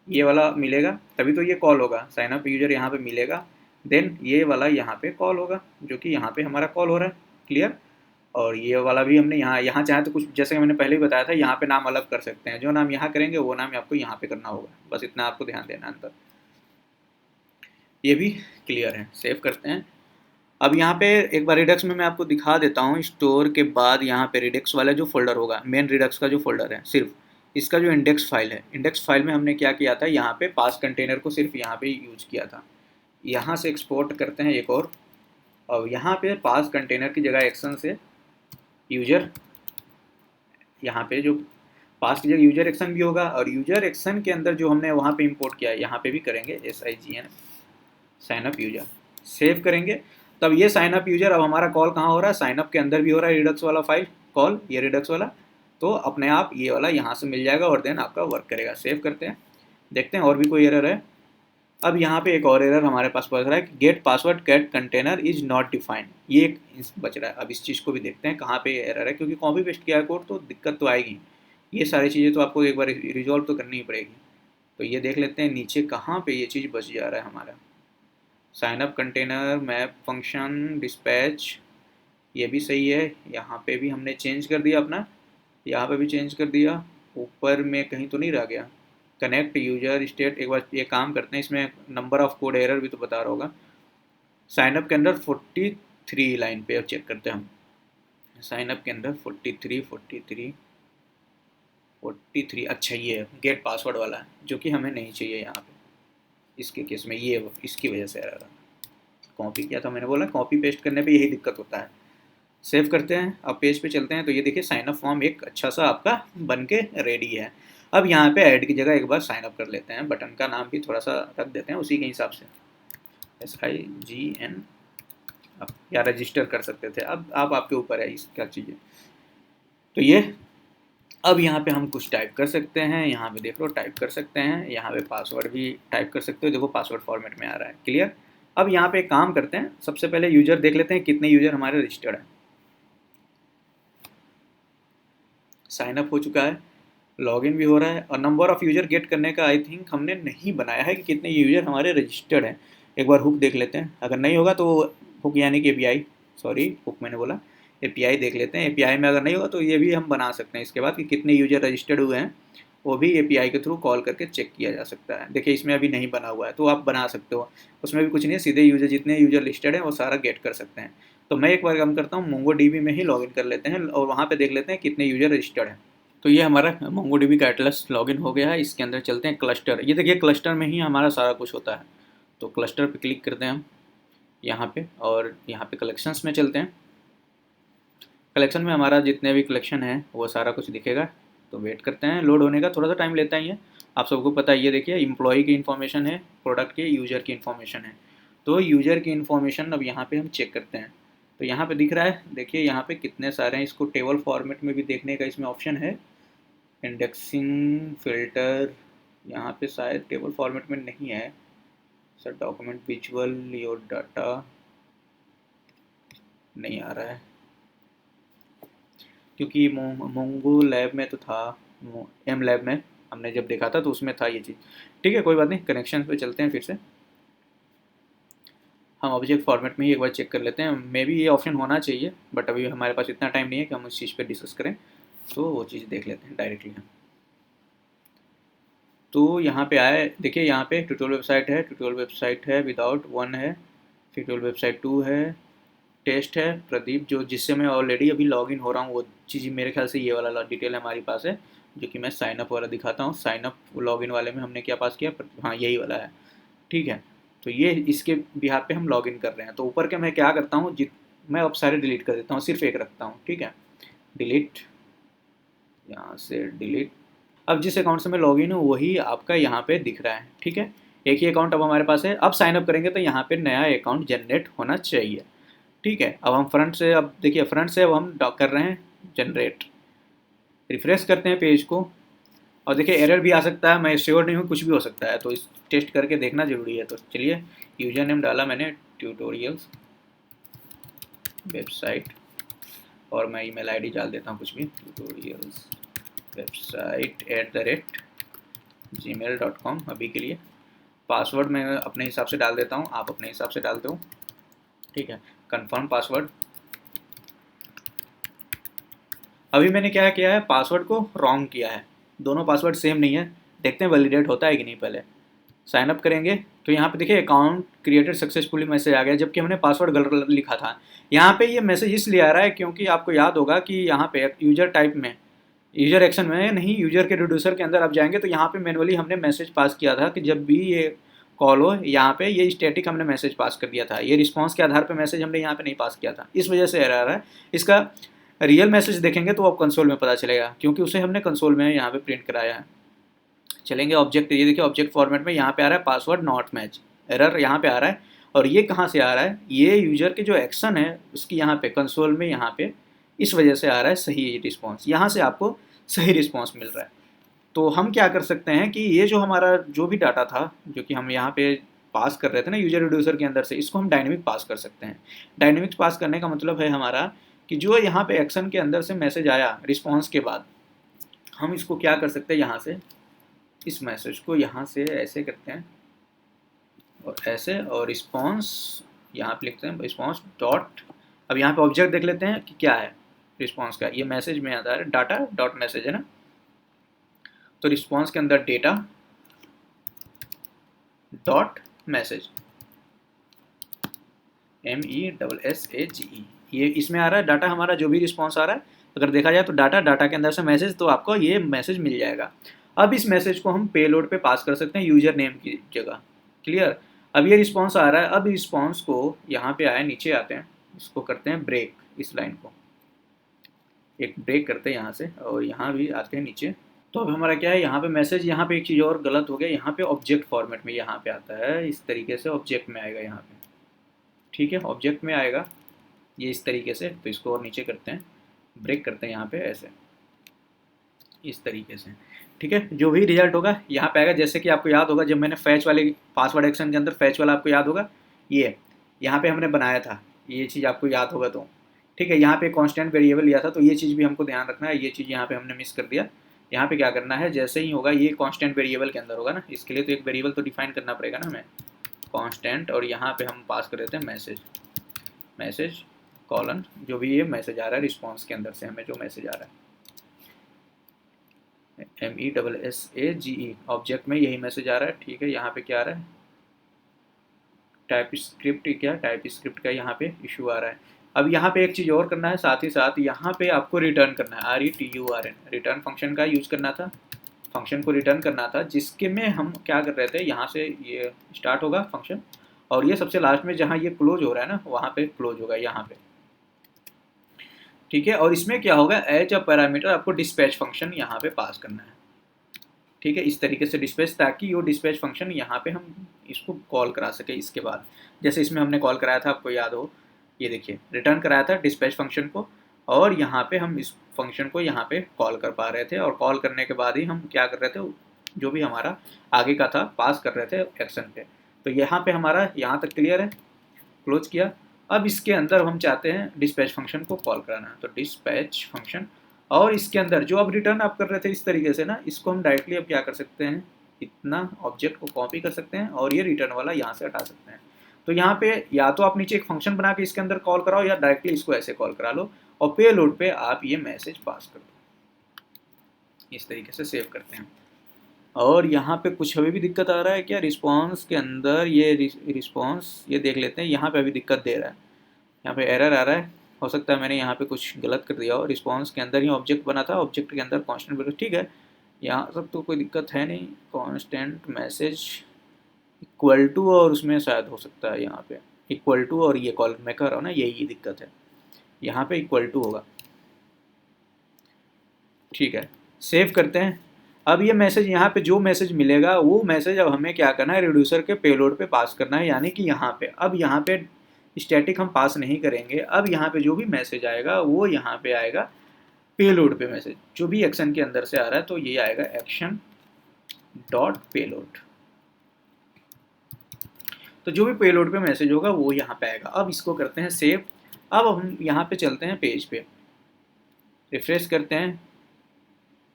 Speaker 1: ये वाला मिलेगा तभी तो ये कॉल होगा, साइन अप यूजर यहाँ पे मिलेगा, देन ये वाला यहाँ पे कॉल होगा, जो कि यहाँ पे हमारा कॉल हो रहा है। क्लियर। और ये वाला भी हमने यहाँ यहाँ चाहे तो कुछ, जैसे कि मैंने पहले ही बताया था, यहाँ पे नाम अलग कर सकते हैं, जो नाम यहाँ करेंगे वो नाम आपको यहाँ पे करना होगा, बस इतना आपको ध्यान देना अंदर। ये भी क्लियर है, सेव करते हैं। अब यहाँ पे एक बार रिडक्स में मैं आपको दिखा देता हूँ, स्टोर के बाद यहाँ पे रिडक्स वाला जो फोल्डर होगा, मेन रिडक्स का जो फोल्डर है, सिर्फ इसका जो इंडेक्स फाइल है, इंडेक्स फाइल में हमने क्या किया था, यहाँ पे पास कंटेनर को सिर्फ यहाँ पे यूज किया था। यहाँ से एक्सपोर्ट करते हैं एक और यहाँ पे पास कंटेनर की जगह एक्शन से यूजर, यहाँ पे जो पास की जगह यूजर एक्शन भी होगा, और यूजर एक्शन के अंदर जो हमने वहाँ पे इंपोर्ट किया है यहाँ पे भी करेंगे, SIGN sign up user, save करेंगे। तब ये साइन अप यूजर, अब हमारा कॉल कहाँ हो रहा है, साइन अप के अंदर भी हो रहा है रिडक्स वाला फाइल कॉल, ये रिडक्स वाला, तो अपने आप ये वाला यहाँ से मिल जाएगा और देन आपका वर्क करेगा। सेव करते हैं, देखते हैं और भी कोई एरर है। अब यहाँ पे एक और एरर हमारे पास बच रहा है कि get password cat container is not defined, ये एक बच रहा है। अब इस चीज़ को भी देखते हैं कहाँ पे एरर है, क्योंकि कॉपी पेस्ट किया है कोड तो दिक्कत तो आएगी, ये सारी चीज़ें तो आपको एक बार रिजॉल्व तो करनी ही पड़ेगी। तो ये देख लेते हैं नीचे कहाँ पे ये चीज़ बच जा रहा है हमारा, sign up container, map function, dispatch, ये भी सही है, यहाँ पे भी हमने चेंज कर दिया अपना, यहाँ पे भी चेंज कर दिया, ऊपर में कहीं तो नहीं रह गया, कनेक्ट यूजर स्टेट। एक बार ये काम करते हैं, इसमें नंबर ऑफ कोड एरर भी तो बता रहा होगा। साइन अप के अंदर 43 लाइन पे चेक करते हैं हम, साइन अप के अंदर 43, अच्छा ये गेट पासवर्ड वाला है, जो कि हमें नहीं चाहिए यहाँ पे, इसके केस में ये इसकी वजह से एरर है। कॉपी किया था, मैंने बोला कॉपी पेस्ट करने पे यही दिक्कत होता है। सेव करते हैं, अब पेज पे चलते हैं, तो ये देखिए साइन अप फॉर्म एक अच्छा सा आपका बन के रेडी है। अब यहाँ पे ऐड की जगह एक बार साइन अप कर लेते हैं, बटन का नाम भी थोड़ा सा रख देते हैं उसी के हिसाब से, SIGN, या रजिस्टर कर सकते थे, अब आप आपके ऊपर है इसका चीज़ें। तो ये अब यहाँ पे हम कुछ टाइप कर सकते हैं, यहाँ पे देख लो टाइप कर सकते हैं, यहाँ पे पासवर्ड भी टाइप कर सकते हो, देखो पासवर्ड फॉर्मेट में आ रहा है। क्लियर। अब यहाँ पे एक काम करते हैं, सबसे पहले यूजर देख लेते हैं कितने यूजर हमारे रजिस्टर्ड हैं। साइन अप हो चुका है, लॉगिन भी हो रहा है, और नंबर ऑफ़ यूज़र गेट करने का आई थिंक हमने नहीं बनाया है कि कितने यूज़र हमारे रजिस्टर्ड हैं। एक बार हुक देख लेते हैं, अगर नहीं होगा तो हुक यानी कि API, सॉरी हुक मैंने बोला, API देख लेते हैं। API में अगर नहीं होगा तो ये भी हम बना सकते हैं इसके बाद कि कितने यूज़र रजिस्टर्ड हुए हैं, वो भी API के थ्रू कॉल करके चेक किया जा सकता है। देखिए इसमें अभी नहीं बना हुआ है तो आप बना सकते हो, उसमें भी कुछ नहीं है, सीधे यूज़र जितने यूज़र लिस्टेड हैं वो सारा गेट कर सकते हैं। तो मैं एक बार काम करता हूँ, MongoDB में ही लॉगिन कर लेते हैं और वहाँ पे देख लेते हैं कितने यूज़र रजिस्टर्ड हैं। तो ये हमारा MongoDB का एटलस लॉगिन हो गया है। इसके अंदर चलते हैं क्लस्टर, ये देखिए क्लस्टर में ही हमारा सारा कुछ होता है। तो क्लस्टर पे क्लिक करते हैं हम यहाँ पे, और यहाँ पे कलेक्शंस में चलते हैं। कलेक्शन में हमारा जितने भी कलेक्शन है वो सारा कुछ दिखेगा। तो वेट करते हैं, लोड होने का थोड़ा सा टाइम लेता ही है, आप सबको पता है। ये देखिए एम्प्लॉय की इन्फॉर्मेशन है, प्रोडक्ट के यूज़र की इन्फॉर्मेशन है। तो यूज़र की इन्फॉर्मेशन अब यहाँ पे हम चेक करते हैं। तो यहाँ पे दिख रहा है, देखिए यहाँ पे कितने सारे हैं, इसको टेबल फॉर्मेट में भी देखने का इसमें ऑप्शन है। इंडेक्सिंग फिल्टर यहाँ पे शायद टेबल फॉर्मेट में नहीं है sir. Document visual your data नहीं आ रहा है क्योंकि मोंगो लैब में तो था, एम लैब में हमने जब देखा था तो उसमें था ये चीज़। ठीक है, कोई बात नहीं, कनेक्शन पे चलते हैं फिर से। हम ऑब्जेक्ट फॉर्मेट में ही एक बार चेक कर लेते हैं, मे बी ये ऑप्शन होना चाहिए, बट अभी हमारे पास इतना टाइम नहीं है कि हम उस चीज़ पे डिस्कस करें, तो वो चीज़ देख लेते हैं डायरेक्टली हम। तो यहाँ पे आए, देखिए यहाँ पे ट्यूटोरियल वेबसाइट है, ट्यूटोरियल वेबसाइट है विदाउट वन है, ट्यूटोरियल वेबसाइट 2 है, टेस्ट है प्रदीप, जो जिससे मैं ऑलरेडी अभी लॉगिन हो रहा हूँ, वो चीज़ मेरे ख्याल से ये वाला डिटेल हमारी पास है, जो कि मैं साइन अप वाला दिखाता हूँ। साइन अप लॉगिन वाले में हमने क्या पास किया, हाँ यही वाला है, ठीक है। तो ये इसके बिहार पे हम लॉगिन कर रहे हैं। तो ऊपर के मैं क्या करता हूँ, मैं अब सारे डिलीट कर देता हूँ, सिर्फ एक रखता हूँ, ठीक है। डिलीट, यहाँ से डिलीट। अब जिस अकाउंट से मैं लॉगिन हूँ वही आपका यहाँ पे दिख रहा है, ठीक है। एक ही अकाउंट अब हमारे पास है। अब साइन अप करेंगे तो यहाँ पे नया अकाउंट जनरेट होना चाहिए, ठीक है। अब हम फ्रंट से, अब देखिए फ्रंट से अब हम कर रहे हैं जनरेट। रिफ्रेश करते हैं पेज को और देखिए एरर भी आ सकता है, मैं श्योर नहीं हूँ, कुछ भी हो सकता है, तो इस टेस्ट करके देखना ज़रूरी है। तो चलिए, यूजर नेम डाला मैंने ट्यूटोरियल्स वेबसाइट, और मैं ईमेल आईडी डाल देता हूँ कुछ भी, ट्यूटोरियल्स वेबसाइट @gmail.com अभी के लिए। पासवर्ड मैं अपने हिसाब से डाल देता हूँ, आप अपने हिसाब से डालते हो, ठीक है। Confirm password. अभी मैंने क्या किया है, पासवर्ड को रॉन्ग किया है, दोनों पासवर्ड सेम नहीं है। देखते हैं वैलिडेट होता है कि नहीं। पहले साइन अप करेंगे तो यहाँ पे देखिए अकाउंट क्रिएटेड सक्सेसफुली मैसेज आ गया, जबकि हमने पासवर्ड गलत लिखा था। यहाँ पे ये मैसेज इसलिए आ रहा है क्योंकि आपको याद होगा कि यहाँ पे यूजर टाइप में, यूजर एक्शन में नहीं, यूजर के रिड्यूसर के अंदर आप जाएंगे तो यहाँ पे मैनुअली हमने मैसेज पास किया था कि जब भी ये कॉल हो, यहाँ पे ये स्टैटिक हमने मैसेज पास कर दिया था, ये रिस्पॉन्स के आधार पर मैसेज हमने यहाँ पे नहीं पास किया था, इस वजह से एरर आ रहा है। इसका रियल मैसेज देखेंगे तो आप कंसोल में पता चलेगा, क्योंकि उसे हमने कंसोल में यहाँ पे प्रिंट कराया है। चलेंगे ऑब्जेक्ट, ये देखिए ऑब्जेक्ट फॉर्मेट में यहाँ पे आ रहा है पासवर्ड नॉट मैच, एरर यहाँ पे आ रहा है। और ये कहाँ से आ रहा है, ये यूजर के जो एक्शन है उसकी यहाँ पे कंसोल में, यहाँ पे इस वजह से आ रहा है सही रिस्पॉन्स, यहाँ से आपको सही रिस्पॉन्स मिल रहा है। तो हम क्या कर सकते हैं कि ये जो हमारा जो भी डाटा था, जो कि हम यहाँ पे पास कर रहे थे ना यूजर रिड्यूसर के अंदर से, इसको हम डायनेमिक पास कर सकते हैं। डायनेमिक पास करने का मतलब है हमारा कि जो यहाँ पे एक्शन के अंदर से मैसेज आया रिस्पॉन्स के बाद, हम इसको क्या कर सकते हैं, यहाँ से इस मैसेज को यहाँ से ऐसे करते हैं और ऐसे, और रिस्पॉन्स यहाँ पे लिखते हैं रिस्पॉन्स डॉट। अब यहाँ पे ऑब्जेक्ट देख लेते हैं कि क्या है रिस्पॉन्स का, ये मैसेज में आता है डाटा डॉट मैसेज है ना। तो रिस्पॉन्स के अंदर डेटा डॉट मैसेज, MESSAGE, ये इसमें आ रहा है डाटा हमारा, जो भी रिस्पॉन्स आ रहा है। अगर देखा जाए तो डाटा के अंदर से मैसेज, तो आपको ये मैसेज मिल जाएगा। अब इस मैसेज को हम पेलोड पे पास कर सकते हैं यूजर नेम की जगह, क्लियर। अब ये रिस्पॉन्स आ रहा है, अब रिस्पॉन्स को यहाँ पे आए, नीचे आते हैं, इसको करते हैं ब्रेक, इस लाइन को एक ब्रेक करते हैं यहाँ से, और यहाँ भी आते हैं नीचे। तो अब हमारा क्या है, यहाँ पे मैसेज, यहाँ पे एक चीज़ और गलत हो गया, यहाँ पे ऑब्जेक्ट फॉर्मेट में यहाँ पे आता है, इस तरीके से ऑब्जेक्ट में आएगा यहाँ पे, ठीक है, ऑब्जेक्ट में आएगा ये इस तरीके से। तो इसको और नीचे करते हैं, ब्रेक करते हैं यहाँ पे ऐसे, इस तरीके से, ठीक है। जो भी रिजल्ट होगा यहाँ पे आएगा। जैसे कि आपको याद होगा जब मैंने फैच वाले पासवर्ड एक्शन के अंदर फैच वाला, आपको याद होगा ये यहाँ पे हमने बनाया था, ये चीज़ आपको याद होगा तो, ठीक है। यहाँ पे कांस्टेंट वेरिएबल लिया था, तो ये चीज़ भी हमको ध्यान रखना है, ये चीज़ यहाँ पे हमने मिस कर दिया। यहाँ पे क्या करना है, जैसे ही होगा ये कांस्टेंट वेरिएबल के अंदर होगा ना, इसके लिए तो एक वेरिएबल तो डिफाइन करना पड़ेगा ना हमें, कांस्टेंट, और यहाँ पे हम पास कर देते हैं मैसेज कॉलन, जो भी ये मैसेज आ रहा है रिस्पॉन्स के अंदर से हमें जो मैसेज आ रहा है, MESSAGE, ऑब्जेक्ट में यही मैसेज आ रहा है, ठीक है। यहाँ पे क्या आ रहा है, टाइप स्क्रिप्ट, क्या टाइप स्क्रिप्ट का यहाँ पे इशू आ रहा है। अब यहाँ पे एक चीज़ और करना है, साथ ही साथ यहाँ पे आपको रिटर्न करना है, RETURN, रिटर्न फंक्शन का यूज़ करना था, फंक्शन को रिटर्न करना था, जिसके में हम क्या कर रहे थे, यहाँ से ये स्टार्ट होगा फंक्शन, और ये सबसे लास्ट में जहाँ ये क्लोज हो रहा है ना, वहाँ पे क्लोज होगा यहाँ पे, ठीक है। और इसमें क्या होगा, एज अ पैरामीटर आपको डिस्पैच फंक्शन यहाँ पे पास करना है, ठीक है, इस तरीके से डिस्पैच, ताकि वो डिस्पैच फंक्शन यहाँ पे हम इसको कॉल करा सके इसके बाद। जैसे इसमें हमने कॉल कराया था, आपको याद हो, ये देखिए रिटर्न कराया था डिस्पैच फंक्शन को, और यहाँ पे हम इस फंक्शन को यहाँ पे कॉल कर पा रहे थे, और कॉल करने के बाद ही हम क्या कर रहे थे, जो भी हमारा आगे का था पास कर रहे थे एक्शन पे। तो यहाँ पे हमारा यहाँ तक क्लियर है, क्लोज किया। अब इसके अंदर हम चाहते हैं डिस्पैच फंक्शन को कॉल कराना, तो डिस्पैच फंक्शन, और इसके अंदर जो अब रिटर्न आप कर रहे थे इस तरीके से ना, इसको हम डायरेक्टली अब क्या कर सकते हैं, इतना ऑब्जेक्ट को कॉपी कर सकते हैं और ये रिटर्न वाला यहाँ से हटा सकते हैं। तो यहाँ पे या तो आप नीचे एक फंक्शन बना के इसके अंदर कॉल कराओ, या डायरेक्टली इसको ऐसे कॉल करा लो और पेलोड पे आप ये मैसेज पास कर दो। इस तरीके से सेव करते हैं। और यहाँ पे कुछ अभी भी दिक्कत आ रहा है क्या, रिस्पॉन्स के अंदर ये रिस्पॉन्स ये देख लेते हैं, यहाँ पे अभी दिक्कत दे रहा है, यहाँ पे एरर आ रहा है। हो सकता है मैंने यहाँ पे कुछ गलत कर दिया हो, रिस्पॉन्स के अंदर ही ऑब्जेक्ट बना था, ऑब्जेक्ट के अंदर कॉन्स्टेंट बिल्कुल ठीक है, यहाँ तक तो कोई दिक्कत है नहीं। कॉन्स्टेंट मैसेज इक्वल टू, और उसमें शायद हो सकता है यहाँ पे इक्वल टू, और ये कॉल मैं कर रहा हूँ ना, यही दिक्कत है, यहाँ पे इक्वल टू होगा। ठीक है, सेव करते हैं। अब ये मैसेज यहाँ पे जो मैसेज मिलेगा वो मैसेज अब हमें क्या करना है, रिड्यूसर के पेलोड पे पास करना है, यानी कि यहाँ पे अब यहाँ पे स्टैटिक हम पास नहीं करेंगे, अब यहाँ पे जो भी मैसेज आएगा वो यहाँ पे आएगा पेलोड पे मैसेज, जो भी एक्शन के अंदर से आ रहा है, तो ये आएगा एक्शन डॉट पेलोड। तो जो भी पेलोड पे मैसेज होगा वो यहाँ पे आएगा। अब इसको करते हैं सेव। अब हम यहाँ पे चलते हैं पेज पे, रिफ्रेश करते हैं,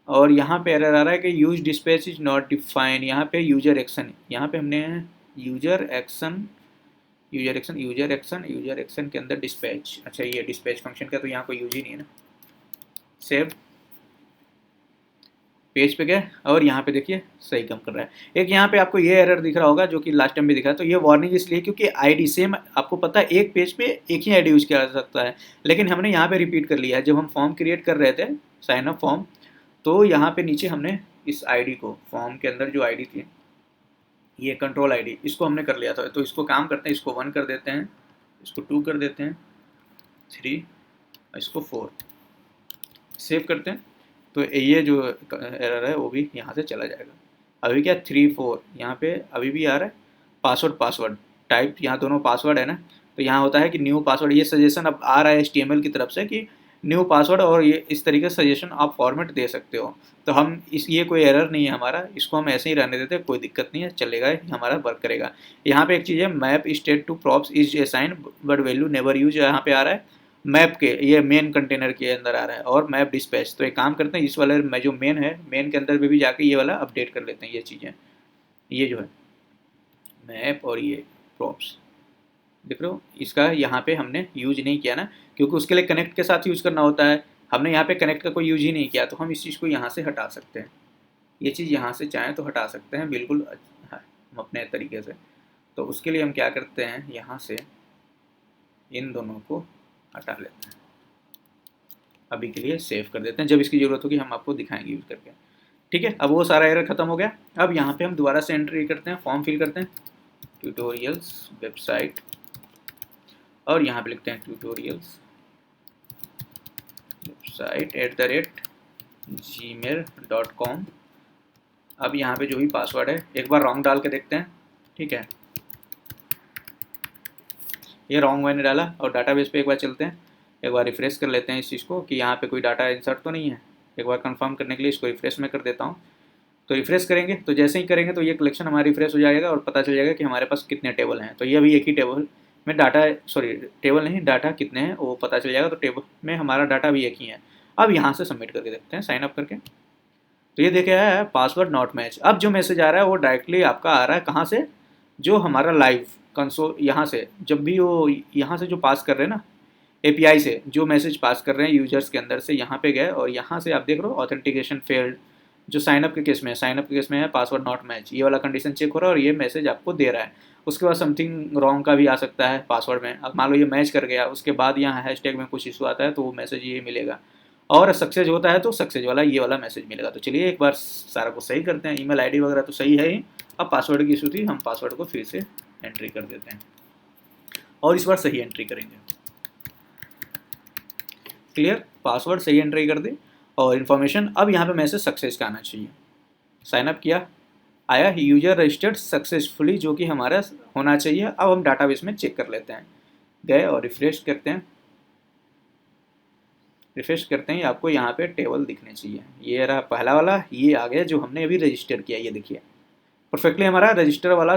Speaker 1: और यहाँ पे एरर आ रहा है कि use dispatch is not define. यहाँ पे यूजर एक्शन, यहाँ पे हमने यूजर एक्शन के अंदर डिस्पैच, अच्छा ये डिस्पैच फंक्शन का तो यहाँ कोई यूज ही नहीं है ना। सेव, पेज पे गए और यहाँ पे देखिए सही काम कर रहा है। एक यहाँ पे आपको ये एरर दिख रहा होगा जो कि लास्ट टाइम भी दिखा, तो ये वार्निंग इसलिए क्योंकि आईडी सेम, आपको पता है एक पेज पे एक ही आईडी यूज किया जा सकता है, लेकिन हमने यहाँ पे रिपीट कर लिया है। जब हम फॉर्म क्रिएट कर रहे थे, साइन अप फॉर्म, तो यहाँ पे नीचे हमने इस आईडी को, फॉर्म के अंदर जो आईडी थी ये कंट्रोल आईडी, इसको हमने कर लिया था। तो इसको काम करते हैं, इसको 1 कर देते हैं, इसको 2 कर देते हैं, 3, इसको 4, सेव करते हैं। तो ये जो एरर है वो भी यहाँ से चला जाएगा। अभी क्या 3, 4 यहाँ पे अभी भी आ रहा है। पासवर्ड टाइप, यहाँ दोनों पासवर्ड है ना, तो यहाँ होता है कि न्यू पासवर्ड, ये सजेशन अब आ रहा है HTML की तरफ से कि न्यू पासवर्ड, और ये इस तरीके से सजेशन आप फॉर्मेट दे सकते हो। तो हम ये कोई एरर नहीं है हमारा, इसको हम ऐसे ही रहने देते हैं, कोई दिक्कत नहीं है, चलेगा, हमारा वर्क करेगा। यहाँ पे एक चीज़ है, map state to props is assign but value never use, यहाँ पे आ रहा है मैप के, ये मेन कंटेनर के अंदर आ रहा है, और मैप डिस्पैच। तो एक काम करते हैं, इस वाले में जो मेन है, मेन के अंदर भी जाके ये वाला अपडेट कर लेते हैं, ये चीज़ें, ये जो है मैप और ये प्रॉप्स, देख रहे हो, इसका यहाँ पे हमने यूज नहीं किया ना, क्योंकि उसके लिए कनेक्ट के साथ यूज करना होता है। हमने यहाँ पे कनेक्ट का कोई यूज ही नहीं किया, तो हम इस चीज़ को यहाँ से हटा सकते हैं। ये चीज़ यहाँ से चाहें तो हटा सकते हैं बिल्कुल, हाँ, हम अपने तरीके से। तो उसके लिए हम क्या करते हैं, यहाँ से इन दोनों को हटा लेते हैं, अभी के लिए सेव कर देते हैं, जब इसकी ज़रूरत होगी हम आपको दिखाएंगे यूज़ करके। ठीक है, अब वो सारा एरर खत्म हो गया। अब यहाँ पे हम दोबारा से एंट्री करते हैं, फॉर्म फिल करते हैं, ट्यूटोरियल्स वेबसाइट, और यहाँ पे लिखते हैं ट्यूटोरियल्स वेबसाइट @gmail.com। अब यहाँ पे जो भी पासवर्ड है, एक बार रॉन्ग डाल के देखते हैं। ठीक है, ये रॉन्ग मैंने डाला, और डाटाबेस पे एक बार चलते हैं, एक बार रिफ्रेश कर लेते हैं इस चीज़ को कि यहाँ पे कोई डाटा इंसर्ट तो नहीं है। एक बार कंफर्म करने के लिए इसको रिफ्रेश में कर देता हूँ। तो रिफ्रेश करेंगे, तो जैसे ही करेंगे तो ये कलेक्शन हमारा रिफ्रेश हो जाएगा और पता चल जाएगा कि हमारे पास कितने टेबल हैं। तो ये अभी एक ही टेबल में डाटा, सॉरी टेबल नहीं, डाटा कितने हैं वो पता चल जाएगा। तो टेबल में हमारा डाटा भी एक ही है। अब यहाँ से सबमिट करके देखते हैं, साइन अप करके, तो ये देखे है पासवर्ड नॉट मैच। अब जो मैसेज आ रहा है वो डायरेक्टली आपका आ रहा है कहाँ से, जो हमारा लाइव कंसोल, यहाँ से जब भी वो यहाँ से जो पास कर रहे हैं ना API से, जो मैसेज पास कर रहे हैं यूजर्स के अंदर से, यहाँ पे गए और यहाँ से आप देख रहे हो ऑथेंटिकेशन फेल्ड, जो साइनअप के केस में है, साइनअप के केस में है पासवर्ड नॉट मैच, ये वाला कंडीशन चेक हो रहा है और ये मैसेज आपको दे रहा है। उसके बाद समथिंग रॉन्ग का भी आ सकता है पासवर्ड में। अब मान लो ये मैच कर गया, उसके बाद यहाँ हैशटैग में कुछ इशू आता है तो वो मैसेज ये मिलेगा, और सक्सेस होता है तो सक्सेस वाला ये वाला मैसेज मिलेगा। तो चलिए एक बार सारा कुछ सही करते हैं। ईमेल आईडी वगैरह तो सही है ही, अब पासवर्ड की इशू थी, हम पासवर्ड को फिर से एंट्री कर देते हैं और इस बार सही एंट्री करेंगे। क्लियर, पासवर्ड सही एंट्री कर दी और इन्फॉर्मेशन। अब यहाँ पे मैसेज सक्सेस का आना चाहिए, साइन अप किया, आया यूजर रजिस्टर्ड सक्सेसफुली, जो कि हमारा होना चाहिए। अब हम डाटाबेस में चेक कर लेते हैं, गए और रिफ्रेश करते हैं, रिफ्रेश करते ही आपको यहाँ पे टेबल दिखने चाहिए। ये रहा पहला वाला, ये आ गया जो हमने अभी रजिस्टर किया, ये देखिए परफेक्टली हमारा रजिस्टर वाला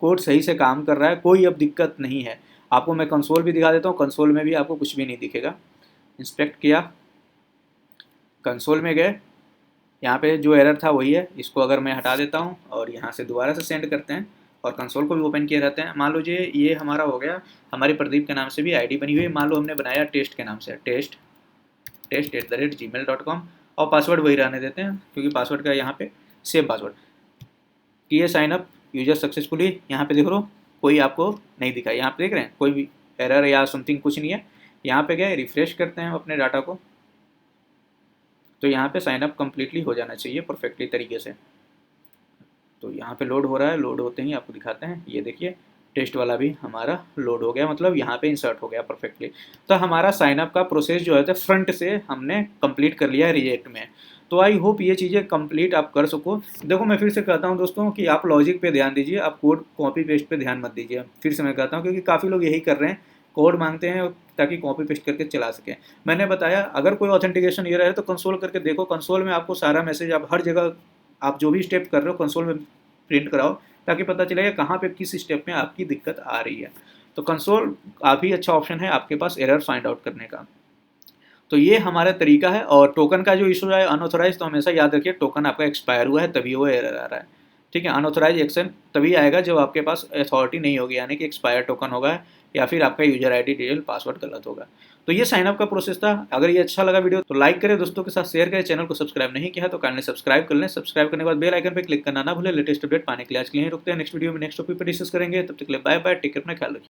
Speaker 1: कोड सही से काम कर रहा है, कोई अब दिक्कत नहीं है। आपको मैं कंसोल भी दिखा देता हूँ, कंसोल में भी आपको कुछ भी नहीं दिखेगा। इंस्पेक्ट किया, कंसोल में गए, यहाँ पे जो एरर था वही है, इसको अगर मैं हटा देता हूँ और यहाँ से दोबारा से सेंड करते हैं और कंसोल को भी ओपन किए रहते हैं। मान लीजिए ये हमारा हो गया, हमारी प्रदीप के नाम से भी आईडी बनी हुई है, मान लो हमने बनाया टेस्ट के नाम से, test@gmail.com, और पासवर्ड वही रहने देते हैं क्योंकि पासवर्ड का यहाँ पे सेम पासवर्ड किए, साइन अप यूजर सक्सेसफुली। यहाँ पे देख लो कोई आपको नहीं दिखा, यहाँ पे देख रहे हैं कोई भी एरर या समथिंग कुछ नहीं है। यहाँ पे गए, रिफ्रेश करते हैं अपने डाटा को, तो यहाँ पे साइन अप कम्प्लीटली हो जाना चाहिए परफेक्टली तरीके से। तो यहाँ पे लोड हो रहा है, लोड होते ही आपको दिखाते हैं, ये देखिए टेस्ट वाला भी हमारा लोड हो गया, मतलब यहाँ पे इंसर्ट हो गया परफेक्टली। तो हमारा साइन अप का प्रोसेस जो है तो फ्रंट से हमने कंप्लीट कर लिया है रिएक्ट में। तो आई होप ये चीज़ें कंप्लीट आप कर सको। देखो मैं फिर से कहता हूँ दोस्तों कि आप लॉजिक पे ध्यान दीजिए, आप कोड कॉपी पेस्ट पे ध्यान मत दीजिए। फिर से मैं कहता हूँ क्योंकि काफ़ी लोग यही कर रहे हैं, कोड मांगते हैं ताकि कॉपी पेस्ट करके चला सकें। मैंने बताया अगर कोई ऑथेंटिकेशन ये रहे तो कंसोल करके देखो, कंसोल में आपको सारा मैसेज, आप हर जगह आप जो भी स्टेप कर रहे हो कंसोल में प्रिंट कराओ ताकि पता चलेगा कहाँ पे किस स्टेप में आपकी दिक्कत आ रही है। तो कंसोल काफ़ी अच्छा ऑप्शन है आपके पास एरर फाइंड आउट करने का। तो ये हमारा तरीका है। और टोकन का जो इशू है अनऑथोराइज, तो हमेशा याद रखिए टोकन आपका एक्सपायर हुआ है तभी वो एरर आ रहा है, ठीक है। अनऑथोराइज एक्शन तभी आएगा जब आपके पास अथॉरिटी नहीं होगी, यानी कि एक्सपायर टोकन होगा या फिर आपका यूजर आईडी डिटेल पासवर्ड गलत होगा। तो ये साइनअप का प्रोसेस था। अगर ये अच्छा लगा वीडियो तो लाइक करें, दोस्तों के साथ शेयर करें, चैनल को सब्सक्राइब नहीं किया है तो काइंडली सब्सक्राइब कर लें। सब्सक्राइब करने के बाद बेल आइकन पर क्लिक करना ना भूलें लेटेस्ट अपडेट पाने के लिए। आज के लिए रुकते हैं, नेक्स्ट वीडियो में नेक्स्ट टॉपिक पर डिस्कस करेंगे, तब तक के लिए बाय बाय, टेक केयर, अपना ख्याल रखिए।